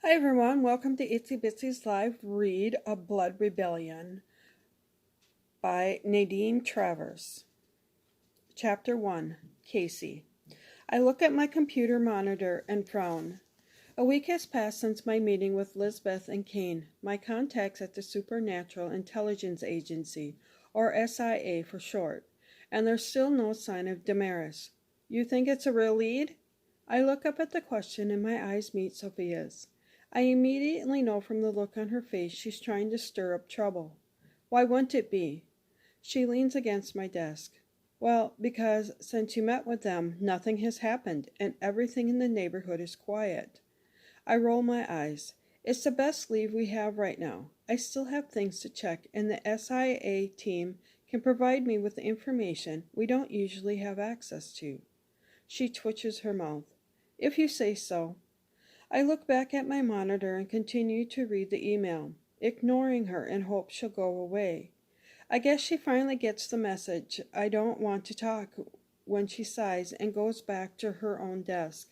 Hi everyone, welcome to Itsy Bitsy's live read of Blood Rebellion by Nadine Travers. Chapter 1, Casey. I look at my computer monitor and frown. A week has passed since my meeting with Lisbeth and Kane, my contacts at the Supernatural Intelligence Agency, or SIA for short, and there's still no sign of Damaris. You think it's a real lead? I look up at the question and my eyes meet Sophia's. I immediately know from the look on her face she's trying to stir up trouble. Why wouldn't it be? She leans against my desk. Well, because since you met with them, nothing has happened, and everything in the neighborhood is quiet. I roll my eyes. It's the best leave we have right now. I still have things to check, and the SIA team can provide me with the information we don't usually have access to. She twitches her mouth. If you say so. I look back at my monitor and continue to read the email, ignoring her in hopes she'll go away. I guess she finally gets the message. I don't want to talk when she sighs and goes back to her own desk.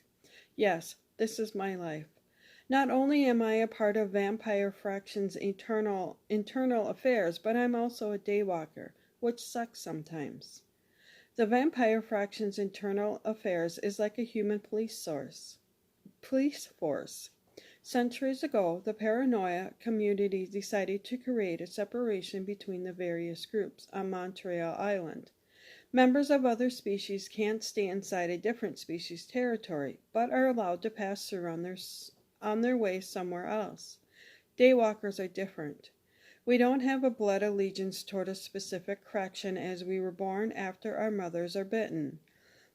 Yes, this is my life. Not only am I a part of Vampire Fraction's internal affairs, but I'm also a daywalker, which sucks sometimes. The Vampire Fraction's internal affairs is like a human police force. Centuries ago, the paranoia community decided to create a separation between the various groups on Montreal Island. Members of other species can't stay inside a different species' territory, but are allowed to pass through on their way somewhere else. Daywalkers are different. We don't have a blood allegiance toward a specific fraction as we were born after our mothers are bitten.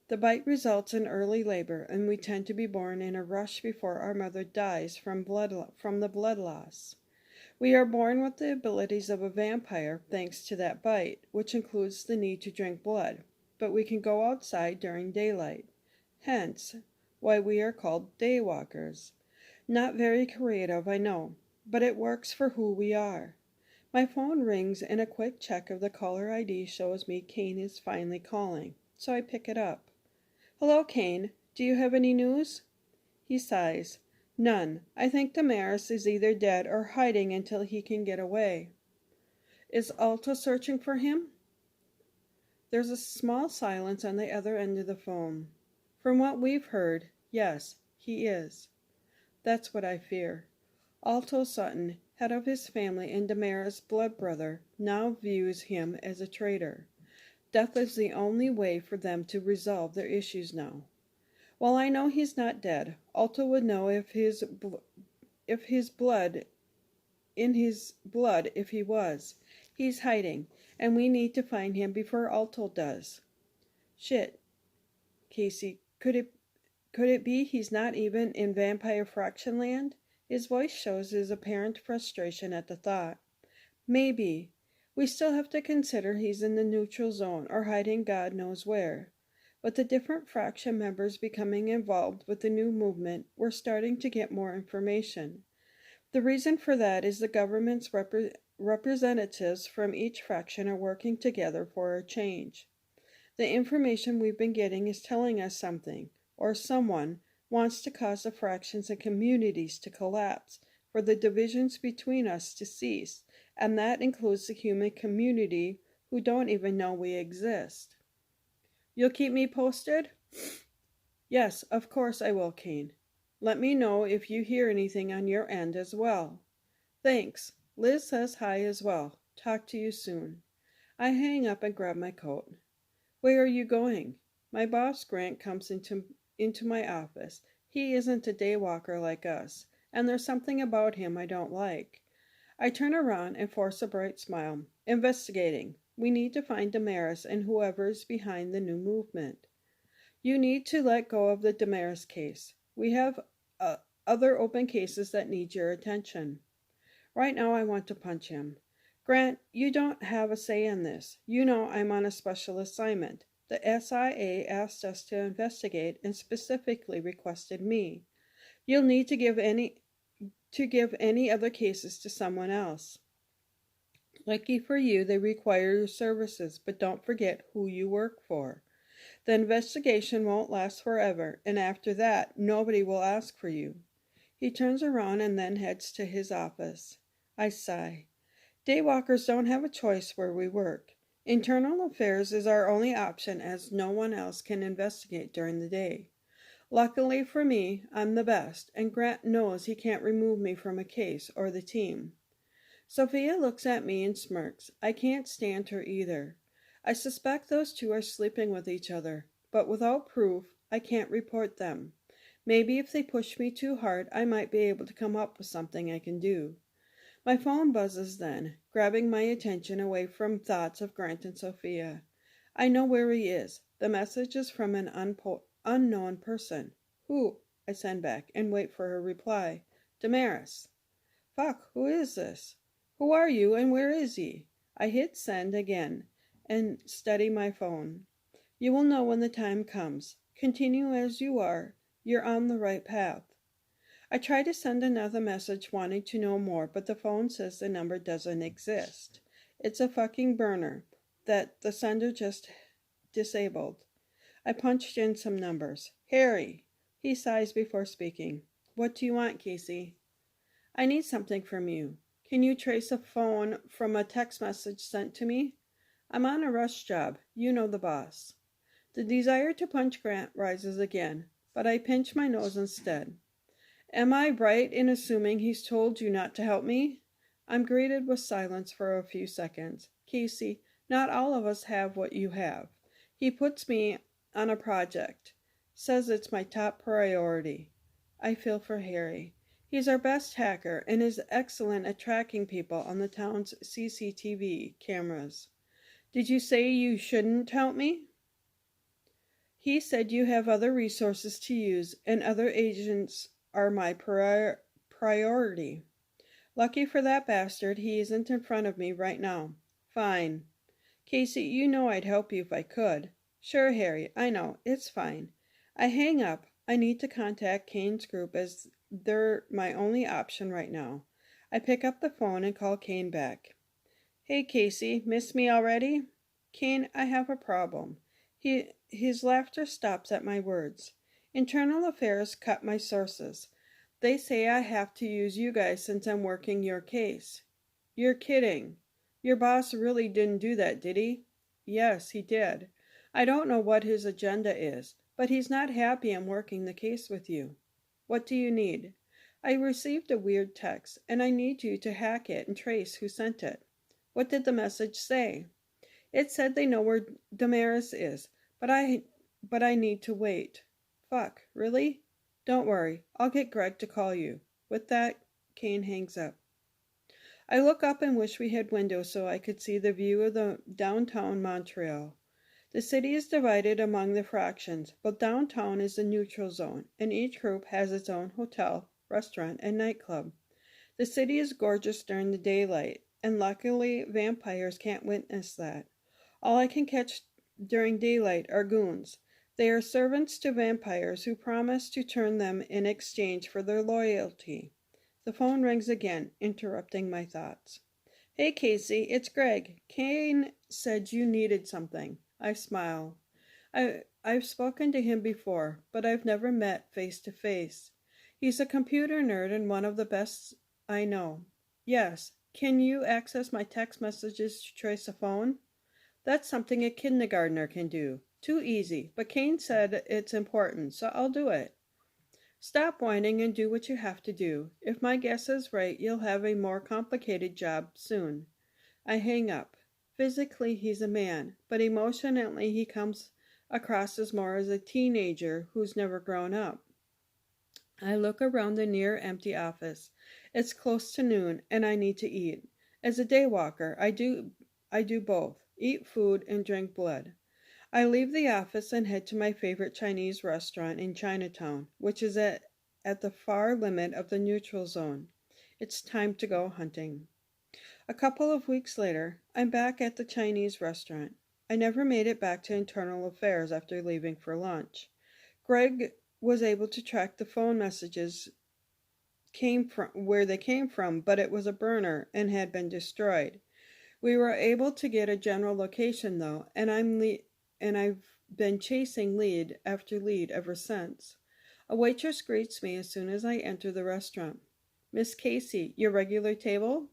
The bite results in early labor, and we tend to be born in a rush before our mother dies from the blood loss. We are born with the abilities of a vampire thanks to that bite, which includes the need to drink blood, but we can go outside during daylight. Hence, why we are called daywalkers. Not very creative, I know, but it works for who we are. My phone rings and a quick check of the caller ID shows me Kane is finally calling, so I pick it up. Hello, Kane. Do you have any news? He sighs. None. I think Damaris is either dead or hiding until he can get away. Is Alta searching for him? There's a small silence on the other end of the phone. From what we've heard, yes, he is. That's what I fear. Alto Sutton, head of his family and Damaris' blood brother, now views him as a traitor. Death is the only way for them to resolve their issues now. While I know he's not dead, Alto would know if he was. He's hiding, and we need to find him before Alto does. Shit, Casey, could it be he's not even in Vampire Fraction Land? His voice shows his apparent frustration at the thought. Maybe. We still have to consider he's in the neutral zone or hiding God knows where. With the different fraction members becoming involved with the new movement, we're starting to get more information. The reason for that is the government's representatives from each fraction are working together for a change. The information we've been getting is telling us something, or someone, wants to cause the fractions and communities to collapse, for the divisions between us to cease, and that includes the human community who don't even know we exist. You'll keep me posted? Yes, of course I will, Kane. Let me know if you hear anything on your end as well. Thanks. Liz says hi as well. Talk to you soon. I hang up and grab my coat. Where are you going? My boss, Grant, comes into my office. He isn't a daywalker like us, and there's something about him I don't like. I turn around and force a bright smile. Investigating. We need to find Damaris and whoever is behind the new movement. You need to let go of the Damaris case. We have other open cases that need your attention. Right now I want to punch him. Grant, you don't have a say in this. You know I'm on a special assignment. The SIA asked us to investigate and specifically requested me. You'll need to give any other cases to someone else. Lucky for you, they require your services, but don't forget who you work for. The investigation won't last forever, and after that, nobody will ask for you. He turns around and then heads to his office. I sigh. Daywalkers don't have a choice where we work. Internal affairs is our only option as no one else can investigate during the day. Luckily for me, I'm the best, and Grant knows he can't remove me from a case or the team. Sophia looks at me and smirks. I can't stand her either. I suspect those two are sleeping with each other, but without proof, I can't report them. Maybe if they push me too hard, I might be able to come up with something I can do. My phone buzzes then, grabbing my attention away from thoughts of Grant and Sophia. I know where he is. The message is from an unknown person. Who? I send back and wait for her reply. Damaris. Fuck, who is this? Who are you and where is he? I hit send again and steady my phone. You will know when the time comes. Continue as you are. You're on the right path. I try to send another message wanting to know more, but the phone says the number doesn't exist. It's a fucking burner that the sender just disabled. I punched in some numbers. Harry. He sighs before speaking. What do you want, Casey? I need something from you. Can you trace a phone from a text message sent to me? I'm on a rush job. You know the boss. The desire to punch Grant rises again, but I pinch my nose instead. Am I right in assuming he's told you not to help me? I'm greeted with silence for a few seconds. Casey, not all of us have what you have. He puts me on a project. Says it's my top priority. I feel for Harry. He's our best hacker and is excellent at tracking people on the town's CCTV cameras. Did you say you shouldn't help me? He said you have other resources to use and other agents are my priority. Lucky for that bastard, he isn't in front of me right now. Fine. Casey, you know I'd help you if I could. Sure, Harry, I know. It's fine. I hang up. I need to contact Kane's group as they're my only option right now. I pick up the phone and call Kane back. Hey, Casey, miss me already? Kane, I have a problem. His laughter stops at my words. Internal affairs cut my sources. They say I have to use you guys since I'm working your case. You're kidding. Your boss really didn't do that, did he? Yes, he did. I don't know what his agenda is, but he's not happy I'm working the case with you. What do you need? I received a weird text, and I need you to hack it and trace who sent it. What did the message say? It said they know where Damaris is, but I need to wait. Fuck, really? Don't worry, I'll get Greg to call you. With that, Kane hangs up. I look up and wish we had windows so I could see the view of the downtown Montreal. The city is divided among the fractions, but downtown is the neutral zone, and each group has its own hotel, restaurant, and nightclub. The city is gorgeous during the daylight, and luckily vampires can't witness that. All I can catch during daylight are goons. They are servants to vampires who promise to turn them in exchange for their loyalty. The phone rings again, interrupting my thoughts. Hey, Casey, it's Greg. Kane said you needed something. I smile. I've spoken to him before, but I've never met face to face. He's a computer nerd and one of the best I know. Yes, can you access my text messages to trace a phone? That's something a kindergartner can do. Too easy, but Kane said it's important, so I'll do it. Stop whining and do what you have to do. If my guess is right, you'll have a more complicated job soon. I hang up. Physically, he's a man, but emotionally he comes across as more as a teenager who's never grown up. I look around the near-empty office. It's close to noon, and I need to eat. As a daywalker, I do both, eat food and drink blood. I leave the office and head to my favorite Chinese restaurant in Chinatown, which is at the far limit of the neutral zone. It's time to go hunting. A couple of weeks later, I'm back at the Chinese restaurant. I never made it back to internal affairs after leaving for lunch. Greg was able to track the phone messages where they came from, but it was a burner and had been destroyed. We were able to get a general location though, and I've been chasing lead after lead ever since. A waitress greets me as soon as I enter the restaurant. Miss Casey, your regular table?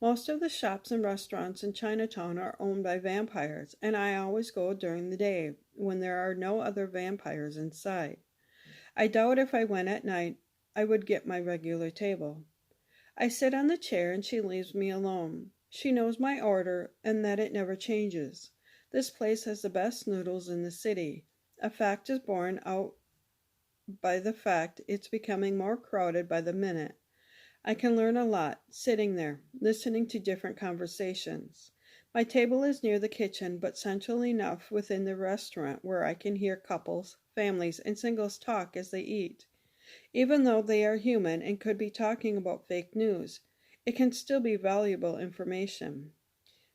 Most of the shops and restaurants in Chinatown are owned by vampires, and I always go during the day, when there are no other vampires inside. I doubt if I went at night, I would get my regular table. I sit on the chair and she leaves me alone. She knows my order and that it never changes. This place has the best noodles in the city. A fact is borne out by the fact it's becoming more crowded by the minute. I can learn a lot, sitting there, listening to different conversations. My table is near the kitchen, but central enough within the restaurant where I can hear couples, families, and singles talk as they eat. Even though they are human and could be talking about fake news, it can still be valuable information.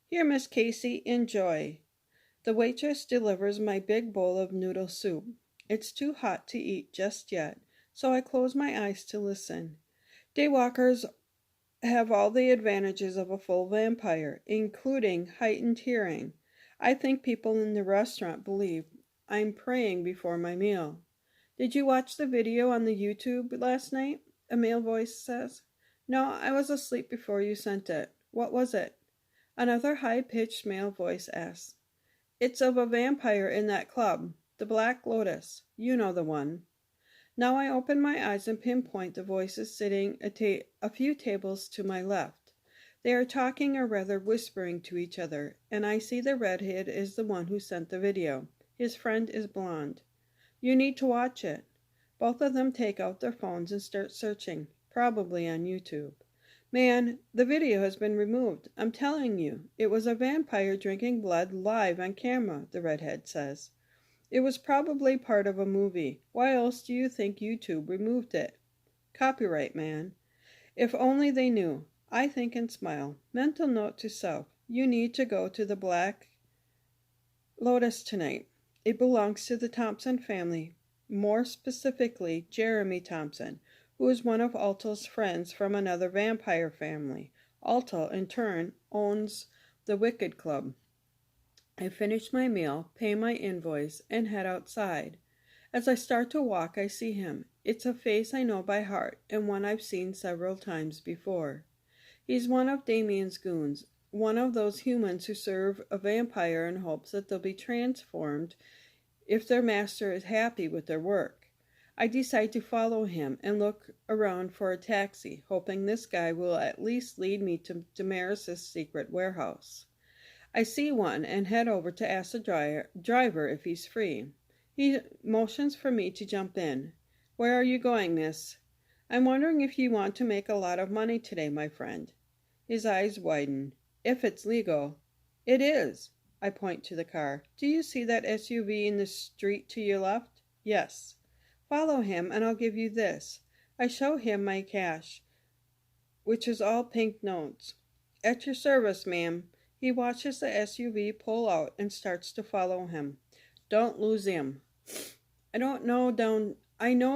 Here, Miss Casey, enjoy. The waitress delivers my big bowl of noodle soup. It's too hot to eat just yet, so I close my eyes to listen. Daywalkers have all the advantages of a full vampire, including heightened hearing. I think people in the restaurant believe I'm praying before my meal. Did you watch the video on the YouTube last night? A male voice says. No, I was asleep before you sent it. What was it? Another high-pitched male voice asks. It's of a vampire in that club, the Black Lotus. You know the one. Now I open my eyes and pinpoint the voices sitting a few tables to my left. They are talking or rather whispering to each other, and I see the redhead is the one who sent the video. His friend is blonde. You need to watch it. Both of them take out their phones and start searching, probably on YouTube. Man, the video has been removed. I'm telling you, it was a vampire drinking blood live on camera, the redhead says. It was probably part of a movie. Why else do you think YouTube removed it? Copyright, man. If only they knew. I think and smile. Mental note to self. You need to go to the Black Lotus tonight. It belongs to the Thompson family, more specifically Jeremy Thompson, who is one of Alto's friends from another vampire family. Alto, in turn, owns the Wicked Club. I finish my meal, pay my invoice, and head outside. As I start to walk, I see him. It's a face I know by heart, and one I've seen several times before. He's one of Damien's goons, one of those humans who serve a vampire in hopes that they'll be transformed if their master is happy with their work. I decide to follow him and look around for a taxi, hoping this guy will at least lead me to Damaris's secret warehouse. I see one and head over to ask the driver if he's free. He motions for me to jump in. Where are you going, miss? I'm wondering if you want to make a lot of money today, my friend. His eyes widen. If it's legal. It is. I point to the car. Do you see that SUV in the street to your left? Yes. Follow him and I'll give you this. I show him my cash, which is all pink notes. At your service, ma'am. He watches the SUV pull out and starts to follow him. Don't lose him. I know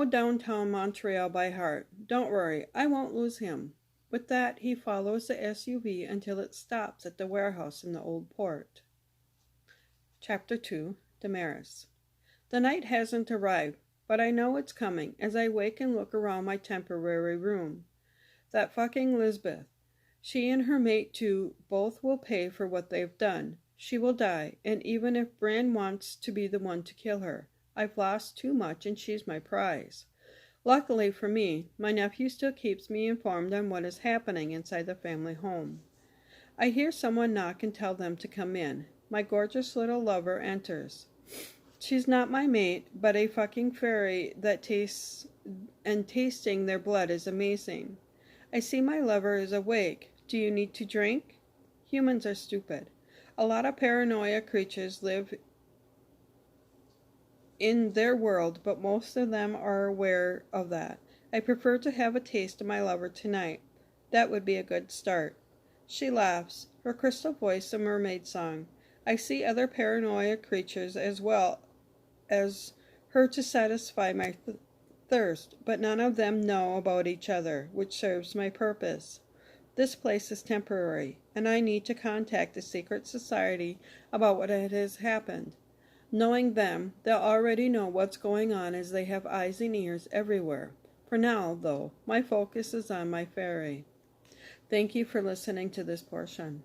downtown Montreal by heart. Don't worry, I won't lose him. With that, he follows the SUV until it stops at the warehouse in the old port. Chapter 2, Damaris. The night hasn't arrived, but I know it's coming as I wake and look around my temporary room. That fucking Lisbeth. She and her mate, too, both will pay for what they've done. She will die, and even if Bran wants to be the one to kill her, I've lost too much and she's my prize. Luckily for me, my nephew still keeps me informed on what is happening inside the family home. I hear someone knock and tell them to come in. My gorgeous little lover enters. She's not my mate, but a fucking fairy that tasting their blood is amazing. I see my lover is awake. Do you need to drink? Humans are stupid. A lot of paranoia creatures live in their world, but most of them are aware of that. I prefer to have a taste of my lover tonight. That would be a good start. She laughs, her crystal voice a mermaid song. I see other paranoia creatures as well as her to satisfy my thirst, but none of them know about each other, which serves my purpose. This place is temporary, and I need to contact the secret society about what has happened. Knowing them, they'll already know what's going on as they have eyes and ears everywhere. For now, though, my focus is on my fairy. Thank you for listening to this portion.